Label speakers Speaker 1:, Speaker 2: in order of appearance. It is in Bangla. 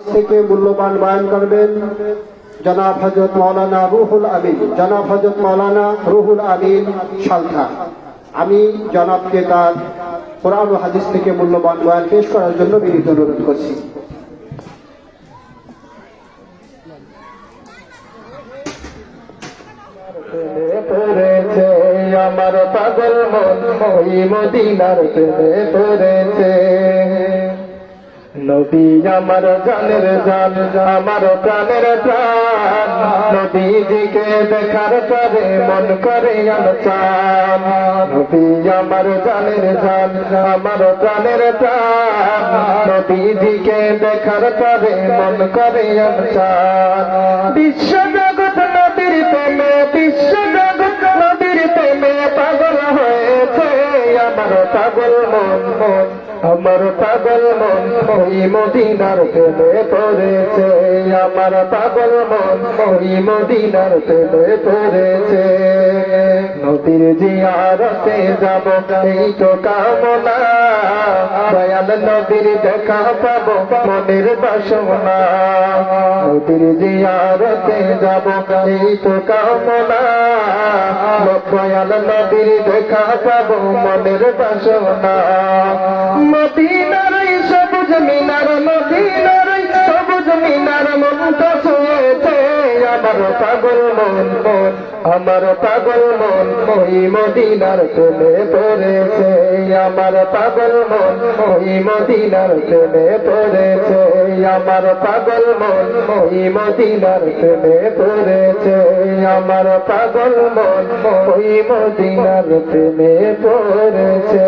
Speaker 1: থেকে মূল্যবান বয়ান করবেন জনাব হযরত মাওলানা রুহুল আমিন। জনাব হযরত মাওলানা রুহুল আমিন সালথা। আমি জনাবকে তার কোরআন ও হাদিস থেকে মূল্যবান বয়ান পেশ করার জন্য বিনীত অনুরোধ করছি।
Speaker 2: আমার পাগল মন ওই মদিনার প্রেমে পড়েছে। নবী আমার জানের জান, আমার প্রাণের প্রাণ, নবীজিকে দেখার পরে মন করে আনচান। নবী আমার জানের জান, আমার প্রাণের প্রাণ, নবীজিকে দেখার পরে মন করে আনচান। বিশ্ব জগৎ নবীর প্রেমে, বিশ্ব জগৎ নবীর প্রেমে পাগল হয়েছে। আমার পাগল মন মন, আমার পাগল মন ওই মদিনার প্রেমে পড়েছে। আমার পাগল মন ওই মদিনার প্রেমে পড়েছে। নবীর জিয়ারতে যাব এই তো কামনা, দয়াল নবীর দেখা পাবো মনের বাসনা। নবীর জিয়ারতে যাব এই তো কামনা, দয়াল নবীর দেখা পাবো মনের বাসনা। মদিনার সবুজ মিনার, মদিনার সবুজ মিনার মন তো শুয়েছে। আমার পাগল মন মন, আমার পাগল মন ওই মদিনার প্রেমে পড়েছে। আমার পাগল মন ওই মদিনার প্রেমে পড়েছে। আমার পাগল মন ওই মদিনার প্রেমে পড়েছে। আমার পাগল মন ওই মদিনার প্রেমে পড়েছে।